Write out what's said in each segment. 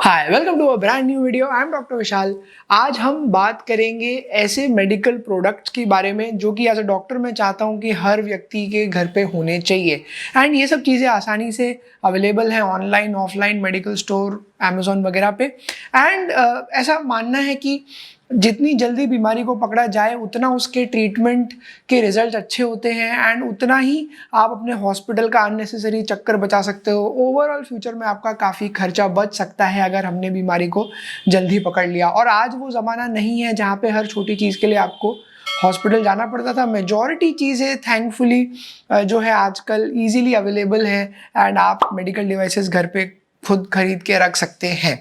Hi welcome to a brand new video. I am doctor Vishal. आज हम बात करेंगे ऐसे मेडिकल प्रोडक्ट्स के बारे में जो कि एज अ डॉक्टर मैं चाहता हूं कि हर व्यक्ति के घर पे होने चाहिए। एंड ये सब चीज़ें आसानी से अवेलेबल हैं online offline medical store Amazon वगैरह पे। एंड ऐसा मानना है कि जितनी जल्दी बीमारी को पकड़ा जाए उतना उसके ट्रीटमेंट के रिजल्ट अच्छे होते हैं एंड उतना ही आप अपने हॉस्पिटल का अननेसेसरी चक्कर बचा सकते हो। ओवरऑल फ्यूचर में आपका काफ़ी खर्चा बच सकता है अगर हमने बीमारी को जल्दी पकड़ लिया। और आज वो ज़माना नहीं है जहाँ पे हर छोटी चीज़ के लिए आपको हॉस्पिटल जाना पड़ता था। मेजॉरिटी चीज़ें थैंकफुली जो है आजकल ईजिली अवेलेबल है एंड आप मेडिकल डिवाइसेस घर पे खुद खरीद के रख सकते हैं।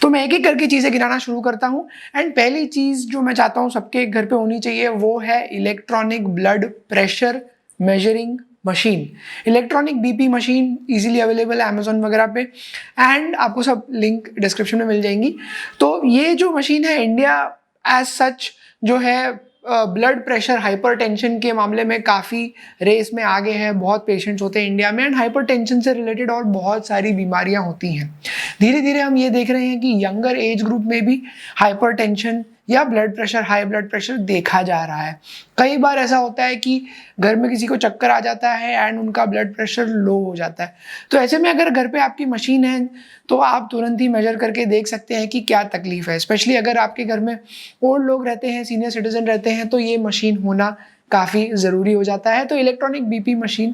तो मैं एक एक करके चीज़ें गिनाना शुरू करता हूँ। एंड पहली चीज़ जो मैं चाहता हूँ सबके घर पे होनी चाहिए वो है electronic blood pressure measuring machine. Electronic BP machine easily available है अमेजोन वगैरह पे एंड आपको सब लिंक डिस्क्रिप्शन में मिल जाएंगी। तो ये जो मशीन है इंडिया एज सच जो है ब्लड प्रेशर हाइपरटेंशन के मामले में काफ़ी रेस में आगे है। बहुत पेशेंट्स होते हैं इंडिया में एंड हाइपरटेंशन से रिलेटेड और बहुत सारी बीमारियां होती हैं। धीरे धीरे हम ये देख रहे हैं कि यंगर एज ग्रुप में भी हाइपरटेंशन या blood pressure high blood pressure देखा जा रहा है। कई बार ऐसा होता है कि घर में किसी को चक्कर आ जाता है एंड उनका ब्लड प्रेशर लो हो जाता है। तो ऐसे में अगर घर पे आपकी मशीन है तो आप तुरंत ही मेजर करके देख सकते हैं कि क्या तकलीफ है। स्पेशली अगर आपके घर में ओल्ड लोग रहते हैं, सीनियर सिटीजन रहते हैं, तो ये मशीन होना काफ़ी ज़रूरी हो जाता है। तो electronic BP machine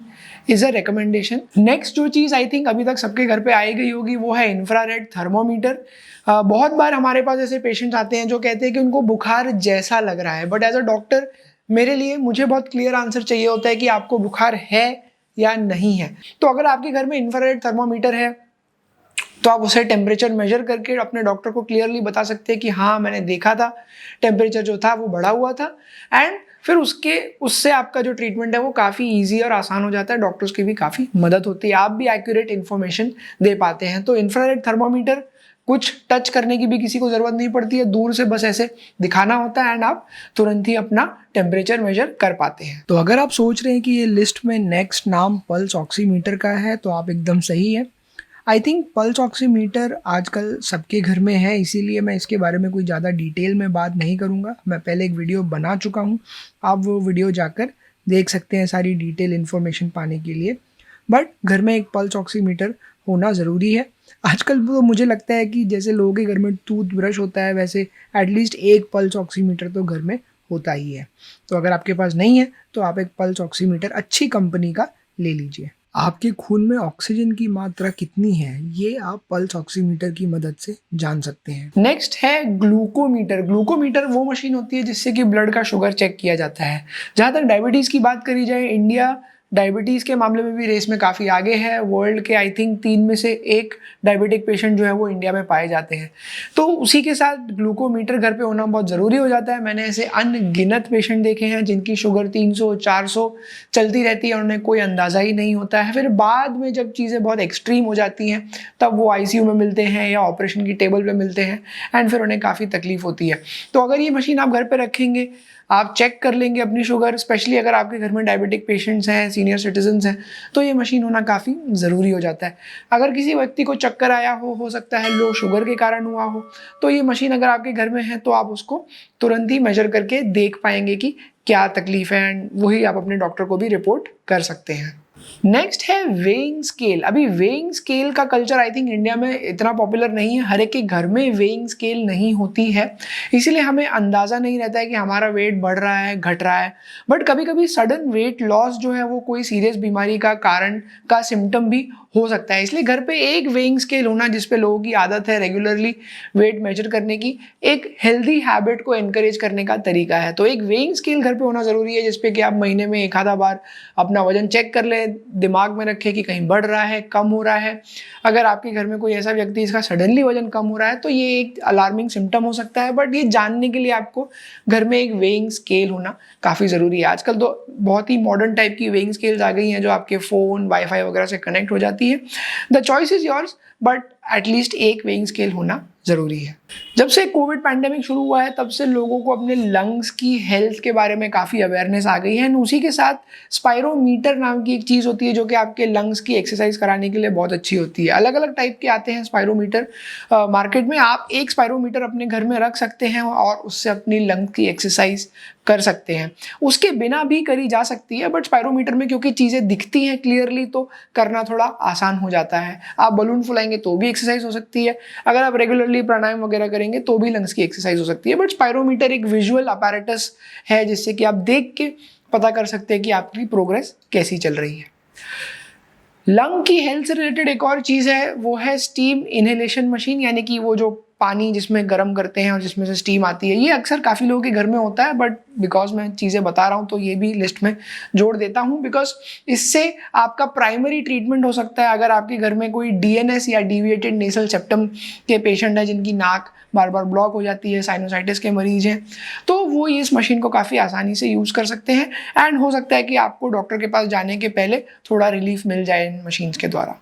is a recommendation. Next जो चीज़ आई थिंक अभी तक सबके घर पे आई गई होगी वो है इंफ्रारेड थर्मोमीटर। बहुत बार हमारे पास ऐसे पेशेंट्स आते हैं जो कहते हैं कि उनको बुखार जैसा लग रहा है, बट एज अ डॉक्टर मेरे लिए मुझे बहुत क्लियर आंसर चाहिए होता है कि आपको बुखार है या नहीं है। तो अगर आपके घर में इंफ्रारेड थर्मोमीटर है तो आप उसे टेम्परेचर मेजर करके अपने डॉक्टर को क्लियरली बता सकते हैं कि हाँ मैंने देखा था टेम्परेचर जो था वो बढ़ा हुआ था। एंड फिर उससे आपका जो ट्रीटमेंट है वो काफ़ी इजी और आसान हो जाता है। डॉक्टर्स की भी काफ़ी मदद होती है, आप भी एक्यूरेट इन्फॉर्मेशन दे पाते हैं। तो इंफ्रारेड थर्मोमीटर कुछ टच करने की भी किसी को ज़रूरत नहीं पड़ती है, दूर से बस ऐसे दिखाना होता है एंड आप तुरंत ही अपना टेम्परेचर मेजर कर पाते हैं। तो अगर आप सोच रहे हैं कि ये लिस्ट में नेक्स्ट नाम पल्स ऑक्सीमीटर का है तो आप एकदम सही है। आई थिंक पल्स ऑक्सीमीटर आजकल सबके घर में है, इसीलिए मैं इसके बारे में कोई ज़्यादा डिटेल में बात नहीं करूँगा। मैं पहले एक वीडियो बना चुका हूँ, आप वो वीडियो जाकर देख सकते हैं सारी डिटेल इन्फॉर्मेशन पाने के लिए। बट घर में एक पल्स ऑक्सीमीटर होना ज़रूरी है। आजकल तो मुझे लगता है कि जैसे लोगों के घर में टूथब्रश होता है वैसे एटलीस्ट एक पल्स ऑक्सीमीटर तो घर में होता ही है। तो अगर आपके पास नहीं है तो आप एक पल्स ऑक्सीमीटर अच्छी कंपनी का ले लीजिए। आपके खून में ऑक्सीजन की मात्रा कितनी है ये आप पल्स ऑक्सीमीटर की मदद से जान सकते हैं। नेक्स्ट है ग्लूकोमीटर। ग्लूकोमीटर वो मशीन होती है जिससे कि ब्लड का शुगर चेक किया जाता है। जहाँ तक डायबिटीज़ की बात करी जाए, इंडिया डायबिटीज़ के मामले में भी रेस में काफ़ी आगे है। वर्ल्ड के आई थिंक 3 में से 1 डायबिटिक पेशेंट जो है वो इंडिया में पाए जाते हैं। तो उसी के साथ ग्लूकोमीटर घर पे होना बहुत ज़रूरी हो जाता है। मैंने ऐसे अनगिनत पेशेंट देखे हैं जिनकी शुगर 300-400 चलती रहती है, उन्हें कोई अंदाज़ा ही नहीं होता है। फिर बाद में जब चीज़ें बहुत एक्सट्रीम हो जाती हैं तब वो आईसीयू में मिलते हैं या ऑपरेशन की टेबल पे मिलते हैं एंड फिर उन्हें काफ़ी तकलीफ होती है। तो अगर ये मशीन आप घर पे रखेंगे, आप चेक कर लेंगे अपनी शुगर, स्पेशली अगर आपके घर में डायबिटिक पेशेंट्स हैं, सीनियर सिटीजन्स हैं, तो ये मशीन होना काफ़ी ज़रूरी हो जाता है। अगर किसी व्यक्ति को चक्कर आया हो सकता है लो शुगर के कारण हुआ हो, तो ये मशीन अगर आपके घर में है तो आप उसको तुरंत ही मेजर करके देख पाएंगे कि क्या तकलीफ है एंड वही आप अपने डॉक्टर को भी रिपोर्ट कर सकते हैं। नेक्स्ट है वेइंग स्केल। अभी वेइंग स्केल का कल्चर आई थिंक इंडिया में इतना पॉपुलर नहीं है, हर एक के घर में वेइंग स्केल नहीं होती है, इसीलिए हमें अंदाज़ा नहीं रहता है कि हमारा वेट बढ़ रहा है घट रहा है। बट कभी कभी सडन वेट लॉस जो है वो कोई सीरियस बीमारी का कारण का सिम्टम भी हो सकता है। इसलिए घर पे एक वेइंग स्केल होना जिसपे लोगों की आदत है रेगुलरली वेट मेजर करने की, एक हेल्दी हैबिट को एनकरेज करने का तरीका है। तो एक वेइंग स्केल घर पे होना ज़रूरी है जिसपे कि आप महीने में एक आधा बार अपना वजन चेक कर लें, दिमाग में रखें कि कहीं बढ़ रहा है कम हो रहा है। अगर आपके घर में कोई ऐसा व्यक्ति जिसका सडनली वजन कम हो रहा है तो ये एक अलार्मिंग सिम्टम हो सकता है। बट ये जानने के लिए आपको घर में एक वेइंग स्केल होना काफ़ी ज़रूरी है। आजकल तो बहुत ही मॉडर्न टाइप की वेइंग स्केल्स आ गई हैं जो आपके फ़ोन वाईफाई वगैरह से कनेक्ट हो जाती है। The choice is yours, but at least एक वेइंग स्केल होना ज़रूरी है। जब से कोविड पैंडेमिक शुरू हुआ है तब से लोगों को अपने लंग्स की हेल्थ के बारे में काफ़ी अवेयरनेस आ गई है एंड उसी के साथ स्पायरोमीटर नाम की एक चीज़ होती है जो कि आपके लंग्स की एक्सरसाइज कराने के लिए बहुत अच्छी होती है। अलग अलग टाइप के आते हैं स्पायरोमीटर मार्केट में। आप एक स्पायरोमीटर अपने घर में रख सकते हैं और उससे अपनी लंग की एक्सरसाइज कर सकते हैं। उसके बिना भी करी जा सकती है बट स्पायरोमीटर में क्योंकि चीज़ें दिखती हैं क्लियरली तो करना थोड़ा आसान हो जाता है। आप बलून फुलाएंगे तो भी एक्सरसाइज हो सकती है, अगर आप रेगुलरली प्राणायाम वगैरह करेंगे तो भी लंग्स की एक्सरसाइज हो सकती है। बट स्पायरोमीटर एक विजुअल अपैरेटस है जिससे कि आप देख के पता कर सकते हैं कि आपकी प्रोग्रेस कैसी चल रही है। लंग की हेल्थ से रिलेटेड एक और चीज़ है, वो है स्टीम इनहेलेशन मशीन, यानी कि वो जो पानी जिसमें गर्म करते हैं और जिसमें से स्टीम आती है। ये अक्सर काफ़ी लोगों के घर में होता है बट बिकॉज मैं चीज़ें बता रहा हूँ तो ये भी लिस्ट में जोड़ देता हूँ बिकॉज इससे आपका प्राइमरी ट्रीटमेंट हो सकता है। अगर आपके घर में कोई डीएनएस या डिविएटेड नेसल सेप्टम के पेशेंट है जिनकी नाक बार बार ब्लॉक हो जाती है, साइनोसाइटिस के मरीज हैं, तो वो इस मशीन को काफ़ी आसानी से यूज़ कर सकते हैं एंड हो सकता है कि आपको डॉक्टर के पास जाने के पहले थोड़ा रिलीफ मिल जाए इन मशीन्स के द्वारा।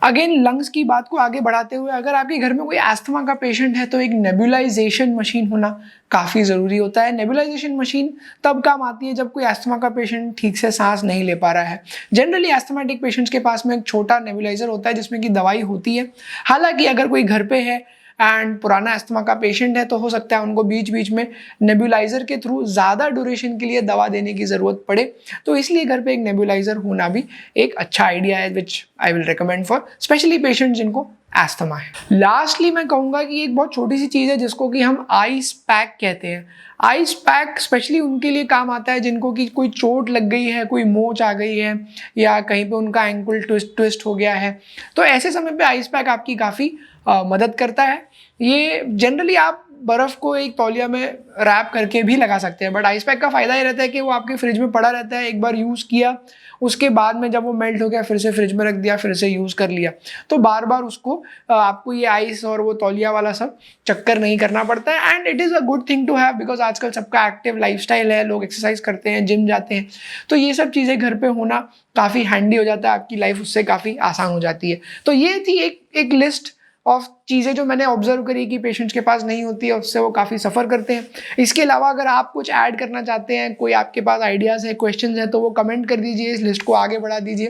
अगेन लंग्स की बात को आगे बढ़ाते हुए अगर आपके घर में कोई एस्थमा का पेशेंट है तो एक नेबुलाइजेशन मशीन होना काफ़ी ज़रूरी होता है। नेबुलाइजेशन मशीन तब काम आती है जब कोई एस्थमा का पेशेंट ठीक से सांस नहीं ले पा रहा है। जनरली एस्थमेटिक पेशेंट्स के पास में एक छोटा नेबुलाइजर होता है जिसमें कि दवाई होती है। हालांकि अगर कोई घर पे है एंड पुराना एस्थमा का पेशेंट है तो हो सकता है उनको बीच बीच में नेबुलाइजर के थ्रू ज़्यादा ड्यूरेशन के लिए दवा देने की ज़रूरत पड़े, तो इसलिए घर पे एक नेबुलाइजर होना भी एक अच्छा आइडिया है which I will recommend for specially patient जिनको एस्थमा है। लास्टली मैं कहूँगा कि एक बहुत छोटी सी चीज़ है जिसको कि हम आइस पैक कहते हैं। आइस पैक स्पेशली उनके लिए काम आता है जिनको कि कोई चोट लग गई है, कोई मोच आ गई है या कहीं पे उनका एंकल ट्विस्ट हो गया है, तो ऐसे समय पे आइस पैक आपकी काफ़ी मदद करता है। ये जनरली आप बर्फ़ को एक तौलिया में रैप करके भी लगा सकते हैं बट आइस पैक का फ़ायदा ये रहता है कि वो आपके फ्रिज में पड़ा रहता है। एक बार यूज़ किया उसके बाद में जब वो मेल्ट हो गया फिर से फ्रिज में रख दिया, फिर से यूज़ कर लिया, तो बार बार उसको आपको ये आइस और वो तौलिया वाला सब चक्कर नहीं करना पड़ता है and it is a good thing to have because आजकल सबका एक्टिव लाइफस्टाइल है, लोग एक्सरसाइज करते हैं, जिम जाते हैं, तो ये सब चीज़ें घर पे होना काफ़ी हैंडी हो जाता है, आपकी लाइफ उससे काफ़ी आसान हो जाती है। तो ये थी एक लिस्ट ऑफ चीज़ें जो मैंने ऑब्जर्व करी कि पेशेंट्स के पास नहीं होती है, उससे वो काफ़ी सफ़र करते हैं। इसके अलावा अगर आप कुछ ऐड करना चाहते हैं, कोई आपके पास आइडियाज़ है, क्वेश्चंस हैं, तो वो कमेंट कर दीजिए, इस लिस्ट को आगे बढ़ा दीजिए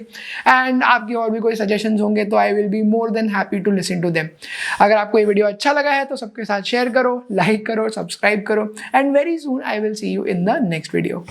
एंड आपकी और भी कोई सजेशंस होंगे तो I will be more than happy to listen to them. अगर आपको ये वीडियो अच्छा लगा है तो सबके साथ शेयर करो, लाइक करो, सब्सक्राइब करो and very soon I will see you in the next video.